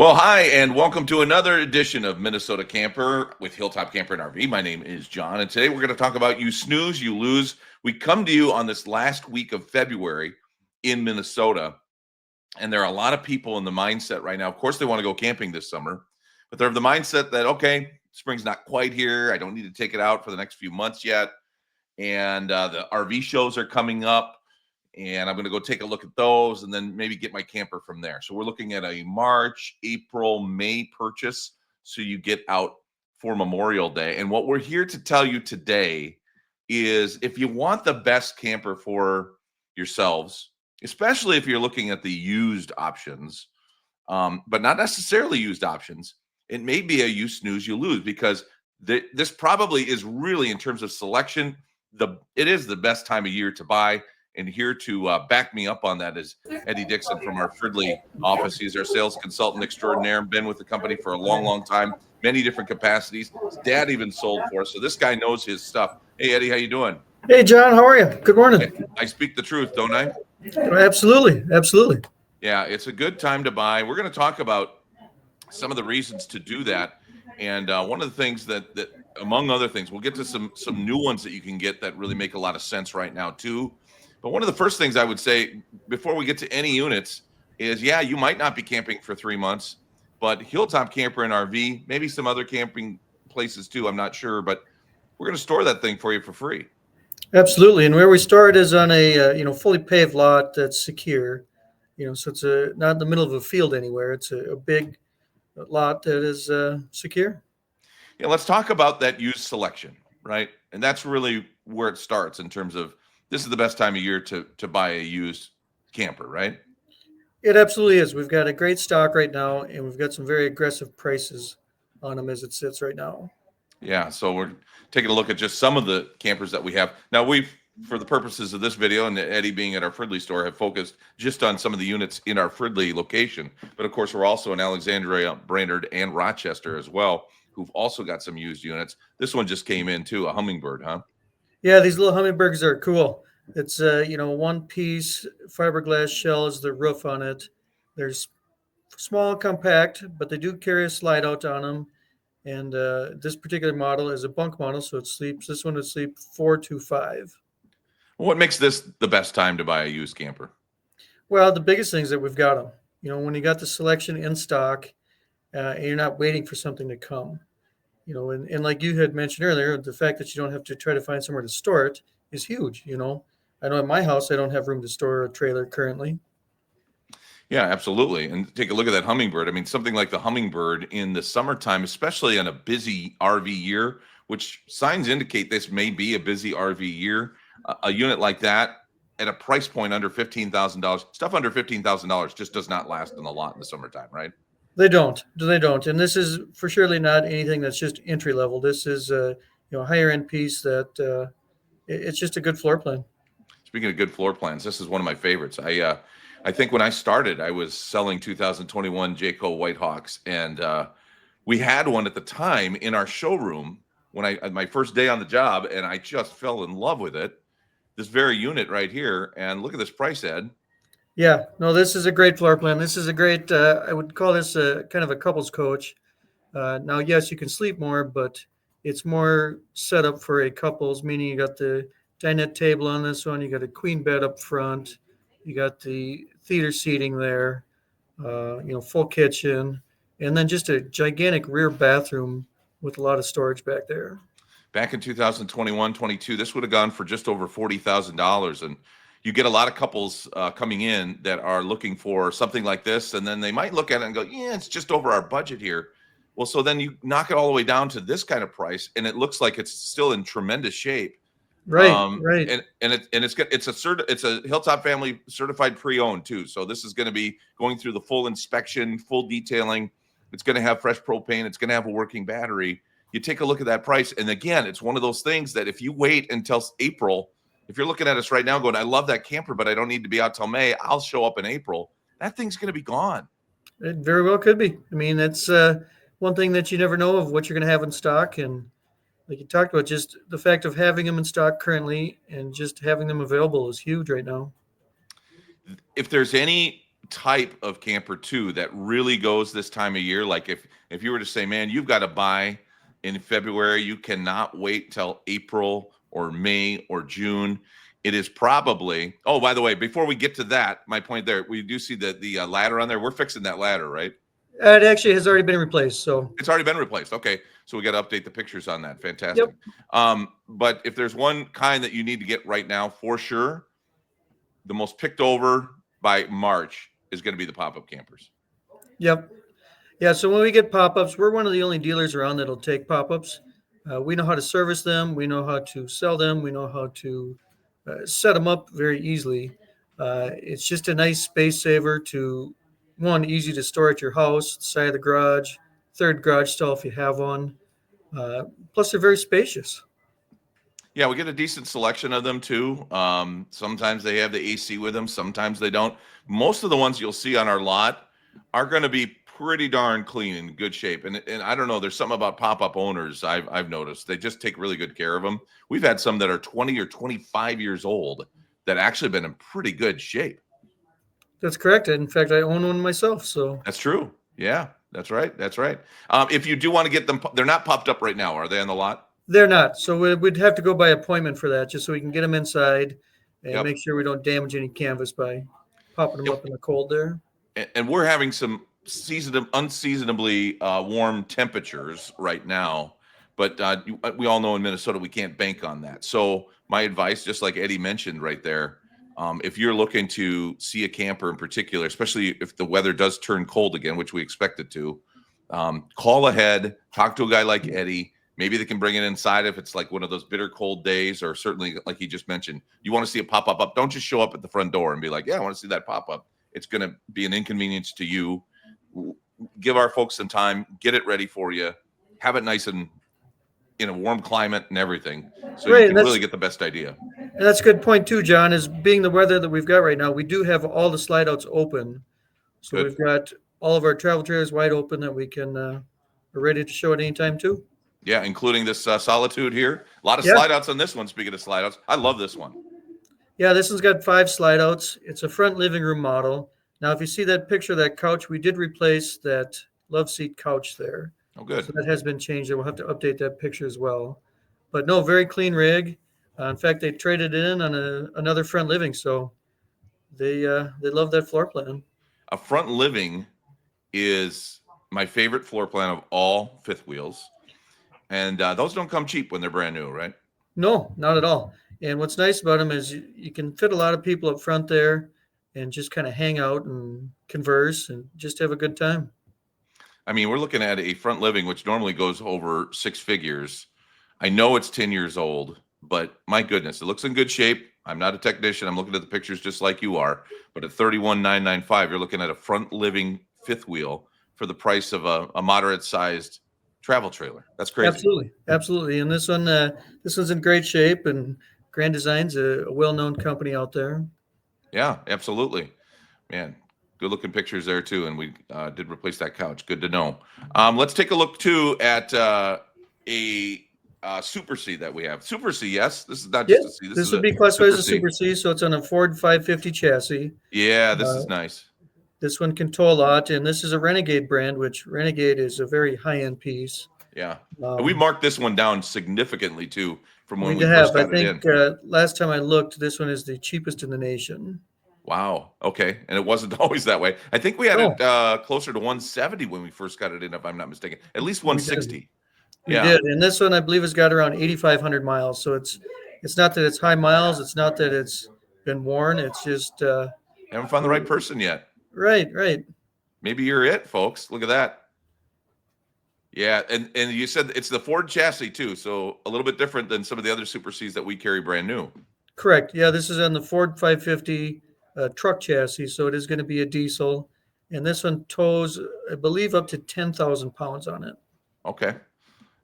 Well, hi, and welcome to another edition of Minnesota Camper with Hilltop Camper and RV. My name is John, and today we're going to talk about you snooze, you lose. We come to you on this last week of February in Minnesota, and there are a lot of people in the mindset right now. Of course, they want to go camping this summer, but they're of the mindset that, okay, spring's not quite here. I don't need to take it out for the next few months yet. And the RV shows are coming up, and I'm going to go take a look at those and then maybe get my camper from there. So we're looking at a March, April, May purchase. So you get out for Memorial Day. And what we're here to tell you today is if you want the best camper for yourselves, especially if you're looking at the used options, but not necessarily used options, it may be a you snooze, you lose, because this probably is really, in terms of selection, it is the best time of year to buy. And here to back me up on that is Eddie Dixon from our Fridley office. He's our sales consultant extraordinaire, been with the company for a long, long time, many different capacities. His dad even sold for us, so this guy knows his stuff. Hey, Eddie, how you doing? Hey, John, how are you? Good morning. I speak the truth, don't I? Absolutely, absolutely. Yeah, it's a good time to buy. We're going to talk about some of the reasons to do that. And one of the things that among other things, we'll get to some new ones that you can get that really make a lot of sense right now too. But one of the first things I would say before we get to any units is, yeah, you might not be camping for 3 months, but Hilltop Camper and RV, maybe some other camping places too, I'm not sure, but we're going to store that thing for you for free. Absolutely. And where we start is on a fully paved lot that's secure. So it's not in the middle of a field anywhere. It's a big lot that is secure. Yeah, let's talk about that used selection, right? And that's really where it starts in terms of this is the best time of year to buy a used camper, right? It absolutely is. We've got a great stock right now, and we've got some very aggressive prices on them as it sits right now. Yeah, so we're taking a look at just some of the campers that we have. Now for the purposes of this video and Eddie being at our Fridley store, have focused just on some of the units in our Fridley location. But of course, we're also in Alexandria, Brainerd, and Rochester as well, who've also got some used units. This one just came in too, a Hummingbird, huh? Yeah, these little hummingbirds are cool. It's one piece fiberglass shell is the roof on it. There's small, compact, but they do carry a slide out on them. And this particular model is a bunk model, so this one would sleep 4 to 5. What makes this the best time to buy a used camper? Well, the biggest thing is that we've got them. When you got the selection in stock, and you're not waiting for something to come. And like you had mentioned earlier, the fact that you don't have to try to find somewhere to store it is huge. I know at my house I don't have room to store a trailer currently. Yeah, absolutely. And take a look at that Hummingbird. I mean, something like the Hummingbird in the summertime, especially on a busy RV year, which signs indicate this may be a busy RV year. A unit like that at a price point under $15,000, stuff under $15,000 just does not last in the lot in the summertime, right? They don't. And this is for surely not anything that's just entry level. This is a higher end piece that it's just a good floor plan. Speaking of good floor plans, this is one of my favorites. I think when I started, I was selling 2021 Jayco Whitehawks, and we had one at the time in our showroom my first day on the job, and I just fell in love with it. This very unit right here, and look at this price, Ed. Yeah, no, this is a great floor plan. This is a great, I would call this a kind of a couples coach. Now, yes, you can sleep more, but it's more set up for a couples, meaning you got the dinette table on this one, you got a queen bed up front, you got the theater seating there, full kitchen, and then just a gigantic rear bathroom with a lot of storage back there. Back in 2021, 22, this would have gone for just over $40,000. And you get a lot of couples coming in that are looking for something like this. And then they might look at it and go, yeah, it's just over our budget here. Well, so then you knock it all the way down to this kind of price, and it looks like it's still in tremendous shape. Right. And it's a Hilltop family certified pre-owned too. So this is going to be going through the full inspection, full detailing. It's going to have fresh propane. It's going to have a working battery. You take a look at that price. And again, it's one of those things that if you wait until April, if you're looking at us right now going, I love that camper, but I don't need to be out till May, I'll show up in April. That thing's going to be gone. It very well could be. I mean, it's one thing that you never know of what you're going to have in stock. And like you talked about, just the fact of having them in stock currently and just having them available is huge right now. If there's any type of camper too that really goes this time of year. Like if you were to say, man, you've got to buy in February, you cannot wait till April or May or June. It is probably. Oh, by the way, before we get to that, my point there, we do see the ladder on there. We're fixing that ladder, right? It actually has already been replaced. So It's already been replaced. Okay, so we got to update the pictures on that. Fantastic. yep, But if there's one kind that you need to get right now for sure, the most picked over by March is going to be the pop-up campers. yep. Yeah, so when we get pop-ups, we're one of the only dealers around that'll take pop-ups. We know how to service them. We know how to sell them. We know how to set them up very easily. It's just a nice space saver to, one, easy to store at your house, side of the garage, third garage stall if you have one. Plus, they're very spacious. Yeah, we get a decent selection of them too. Sometimes they have the AC with them, sometimes they don't. Most of the ones you'll see on our lot are going to be pretty darn clean and good shape. And I don't know, there's something about pop-up owners I've noticed. They just take really good care of them. We've had some that are 20 or 25 years old that actually been in pretty good shape. That's correct. In fact, I own one myself. So That's true. Yeah, that's right. That's right. If you do want to get them, they're not popped up right now. Are they on the lot? they're not. So we'd have to go by appointment for that, just so we can get them inside and Yep. make sure we don't damage any canvas by popping them Yep. up in the cold there. And we're having some unseasonably warm temperatures right now, but we all know in Minnesota we can't bank on that. So my advice, just like Eddie mentioned right there, if you're looking to see a camper in particular, especially if the weather does turn cold again, which we expect it to, call ahead, talk to a guy like Eddie. Maybe they can bring it inside if it's like one of those bitter cold days, or certainly like he just mentioned, you want to see it pop up. Don't just show up at the front door and be like, yeah, I want to see that pop up. It's going to be an inconvenience to you. Give our folks some time, get it ready for you, have it nice and in a warm climate and everything, so Right, you and can really get the best idea. And that's a good point too, John, is being the weather that we've got right now, we do have all the slide outs open. So Good. we've got all of our travel trailers wide open that we can, we're ready to show at any time too. Yeah, including this Solitude here. A lot of Yeah. slide outs on this one. Speaking of slide outs, I love this one. Yeah, this one's got 5 slide outs. It's a front living room model. Now, if you see that picture of that couch, we did replace that love seat couch there. Oh, good. So that has been changed. We'll have to update that picture as well. But no, very clean rig. In fact, they traded it in on another front living, so they love that floor plan. A front living is my favorite floor plan of all fifth wheels, and those don't come cheap when they're brand new, right? No, not at all. And what's nice about them is you can fit a lot of people up front there and just kind of hang out and converse and just have a good time. I mean, we're looking at a front living, which normally goes over 6 figures. I know it's 10 years old, but my goodness, it looks in good shape. I'm not a technician. I'm looking at the pictures just like you are. But at $31,995, you're looking at a front living fifth wheel for the price of a moderate sized travel trailer. That's crazy. Absolutely, absolutely. And this one's in great shape, and Grand Design's a well-known company out there. Yeah, absolutely. Man, good looking pictures there too. And we did replace that couch. Good to know. Let's take a look too at a Super C that we have. Super C, yes. This is not just a C. This would be classified as a Super C, so it's on a Ford 550 chassis. Yeah, this is nice. This one can tow a lot, and this is a Renegade brand, which Renegade is a very high-end piece. Yeah, and we marked this one down significantly too from when we have. first got it in. Last time I looked, this one is the cheapest in the nation. Wow. Okay, and it wasn't always that way. I think we had it closer to 170 when we first got it in, if I'm not mistaken. At least 160. We did, and this one I believe has got around 8,500 miles. So it's not that it's high miles. It's not that it's been worn. It's just haven't found the right person yet. Right. Maybe you're it, folks. Look at that. Yeah, and you said it's the Ford chassis too, so a little bit different than some of the other Super Cs that we carry brand new. Correct. Yeah, this is on the Ford 550 truck chassis, so it is going to be a diesel, and this one tows, I believe, up to 10,000 pounds on it. Okay.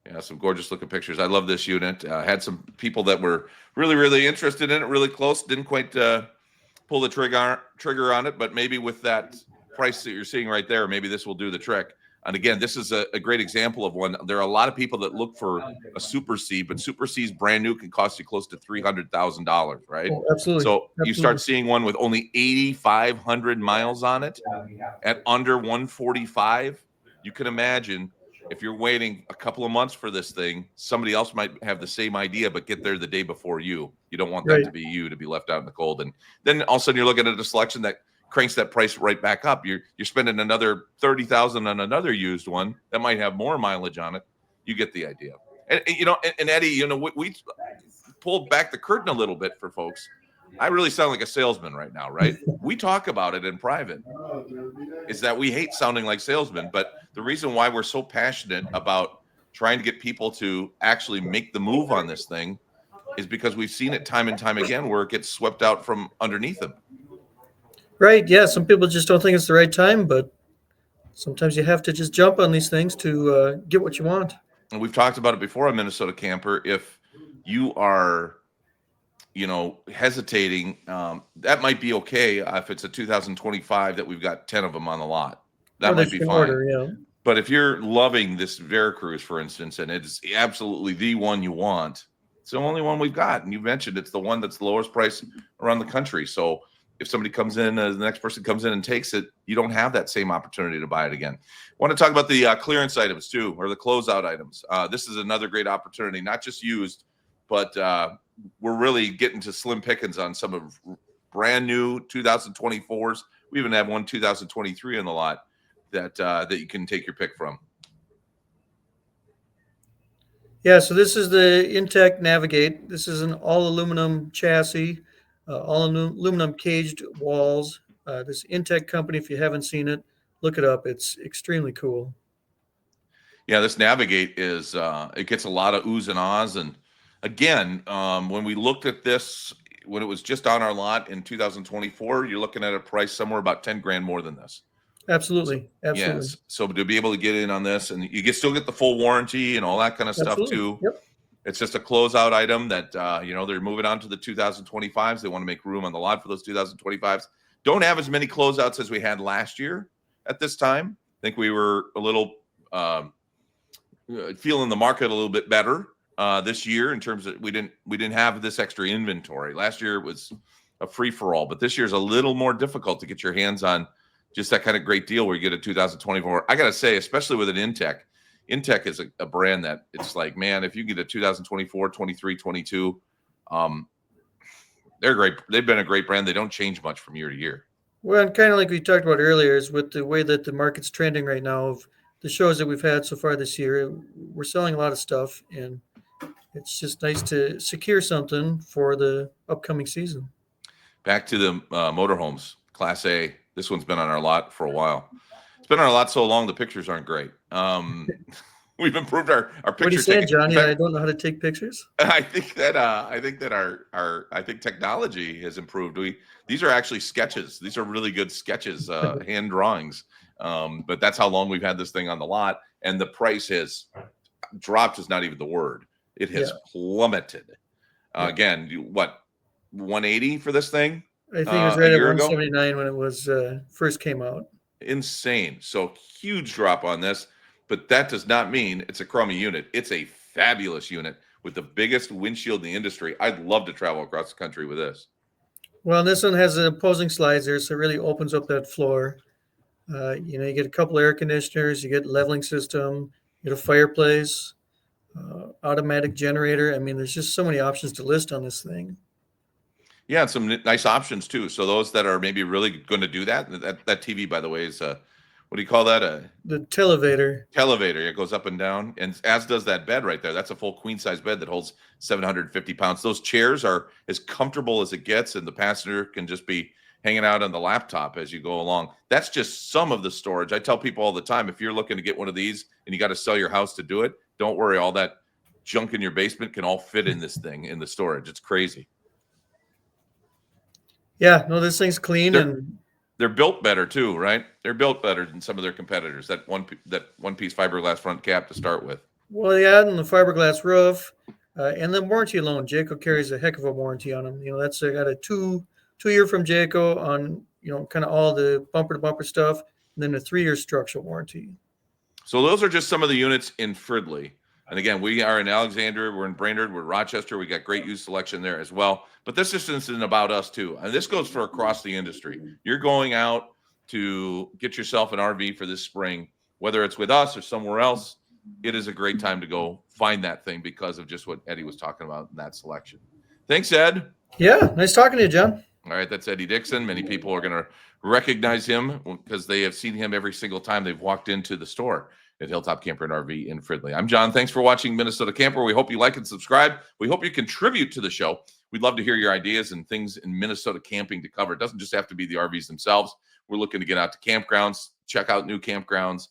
Yeah, some gorgeous looking pictures. I love this unit. Had some people that were really, really interested in it, really close. Didn't quite pull the trigger on it, but maybe with that price that you're seeing right there, maybe this will do the trick. And again, this is a great example of one. There are a lot of people that look for a Super C, but Super C's brand new can cost you close to $300,000, right? Oh, absolutely. So you start Absolutely. seeing one with only 8,500 miles on it at under 145. You can imagine if you're waiting a couple of months for this thing, somebody else might have the same idea, but get there the day before you. You don't want that Right. to be you, to be left out in the cold. And then all of a sudden you're looking at a selection that cranks that price right back up. You're spending another 30,000 on another used one that might have more mileage on it. You get the idea. And Eddie, we pulled back the curtain a little bit for folks. I really sound like a salesman right now, right? We talk about it in private, is that we hate sounding like salesmen, but the reason why we're so passionate about trying to get people to actually make the move on this thing is because we've seen it time and time again where it gets swept out from underneath them. Right. Yeah. Some people just don't think it's the right time, but sometimes you have to just jump on these things to get what you want. And we've talked about it before on Minnesota Camper. If you are, hesitating, that might be okay if it's a 2025 that we've got 10 of them on the lot. That might be fine. Order, yeah. But if you're loving this Veracruz, for instance, and it's absolutely the one you want, it's the only one we've got. And you mentioned it's the one that's the lowest price around the country. So if somebody comes in, the next person comes in and takes it, you don't have that same opportunity to buy it again. I want to talk about the clearance items too, or the closeout items. This is another great opportunity, not just used, but we're really getting to slim pickings on some of brand new 2024s. We even have one 2023 in the lot that you can take your pick from. Yeah, so this is the Intech Navigate. This is an all aluminum chassis, all aluminum caged walls. This Intech company, if you haven't seen it, look it up. It's extremely cool. Yeah, this Navigate is it gets a lot of oohs and ahs. And again, when we looked at this when it was just on our lot in 2024, you're looking at a price somewhere about 10 grand more than this. Absolutely. Absolutely. Yes. So to be able to get in on this, and you still get the full warranty and all that kind of stuff Absolutely. too. Yep. It's just a closeout item that they're moving on to the 2025s. They want to make room on the lot for those 2025s. Don't have as many closeouts as we had last year at this time. I think we were a little feeling the market a little bit better this year in terms of we didn't have this extra inventory. Last year it was a free for all, but this year's a little more difficult to get your hands on just that kind of great deal where you get a 2024. I got to say, especially with an Intech is a brand that it's like, man, if you get a 2024, 23, 22, they're great. They've been a great brand. They don't change much from year to year. Well, and kind of like we talked about earlier, is with the way that the market's trending right now of the shows that we've had so far this year, we're selling a lot of stuff, and it's just nice to secure something for the upcoming season. Back to the motorhomes, Class A. This one's been on our lot for a while. It's been on our lot so long, the pictures aren't great. We've improved our picture. What are you saying, Johnny? I don't know how to take pictures. I think that our technology has improved. These are actually sketches. These are really good sketches, hand drawings. But that's how long we've had this thing on the lot, and the price has dropped. Is not even the word. It has plummeted. Again, what 180 for this thing? I think it was right at 179 when it was first came out. Insane. So huge drop on this, but that does not mean it's a crummy unit. It's a fabulous unit with the biggest windshield in the industry. I'd love to travel across the country with this. Well, this one has opposing slides there, so it really opens up that floor. You get a couple air conditioners, you get leveling system, you get a fireplace, automatic generator. I mean, there's just so many options to list on this thing. Yeah, and some nice options too. So those that are maybe really going to do that TV, by the way, is what do you call that? The televator. Televator. It goes up and down, and as does that bed right there. That's a full queen size bed that holds 750 pounds. Those chairs are as comfortable as it gets, and the passenger can just be hanging out on the laptop as you go along. That's just some of the storage. I tell people all the time, if you're looking to get one of these and you got to sell your house to do it, don't worry. All that junk in your basement can all fit in this thing in the storage. It's crazy. Yeah, no, this thing's clean they're built better too, right? They're built better than some of their competitors. That one piece fiberglass front cap to start with. Well, yeah, and the fiberglass roof, and the warranty alone. Jayco carries a heck of a warranty on them. That's got a two-year from Jayco on kind of all the bumper to bumper stuff, and then a 3-year structural warranty. So those are just some of the units in Fridley. And again, we are in Alexandria, we're in Brainerd, we're Rochester. We got great used selection there as well. But this just isn't about us too. And this goes for across the industry. You're going out to get yourself an RV for this spring, whether it's with us or somewhere else. It is a great time to go find that thing because of just what Eddie was talking about in that selection. Thanks, Ed. Yeah, nice talking to you, John. All right, that's Eddie Dixon. Many people are going to recognize him because they have seen him every single time they've walked into the store at Hilltop Camper and RV in Fridley. I'm John. Thanks for watching Minnesota Camper. We hope you like and subscribe. We hope you contribute to the show. We'd love to hear your ideas and things in Minnesota camping to cover. It doesn't just have to be the RVs themselves. We're looking to get out to campgrounds, check out new campgrounds,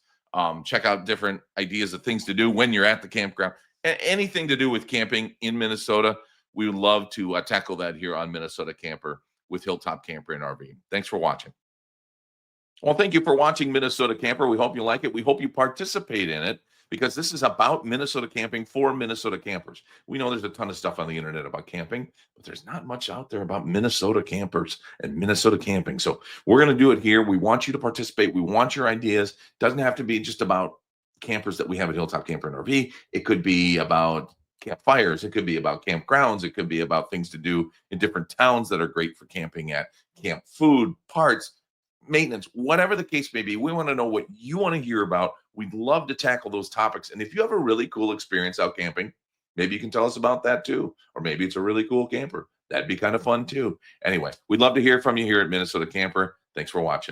check out different ideas of things to do when you're at the campground. Anything to do with camping in Minnesota, we would love to tackle that here on Minnesota Camper with Hilltop Camper and RV. Thanks for watching. Well, thank you for watching Minnesota Camper. We hope you like it. We hope you participate in it because this is about Minnesota camping for Minnesota campers. We know there's a ton of stuff on the internet about camping, but there's not much out there about Minnesota campers and Minnesota camping. So we're going to do it here. We want you to participate. We want your ideas. It doesn't have to be just about campers that we have at Hilltop Camper and RV. It could be about campfires. It could be about campgrounds. It could be about things to do in different towns that are great for camping at, camp food, parts, maintenance, whatever the case may be. We want to know what you want to hear about. We'd love to tackle those topics. And if you have a really cool experience out camping, maybe you can tell us about that too. Or maybe it's a really cool camper. That'd be kind of fun too. Anyway, we'd love to hear from you here at Minnesota Camper. Thanks for watching.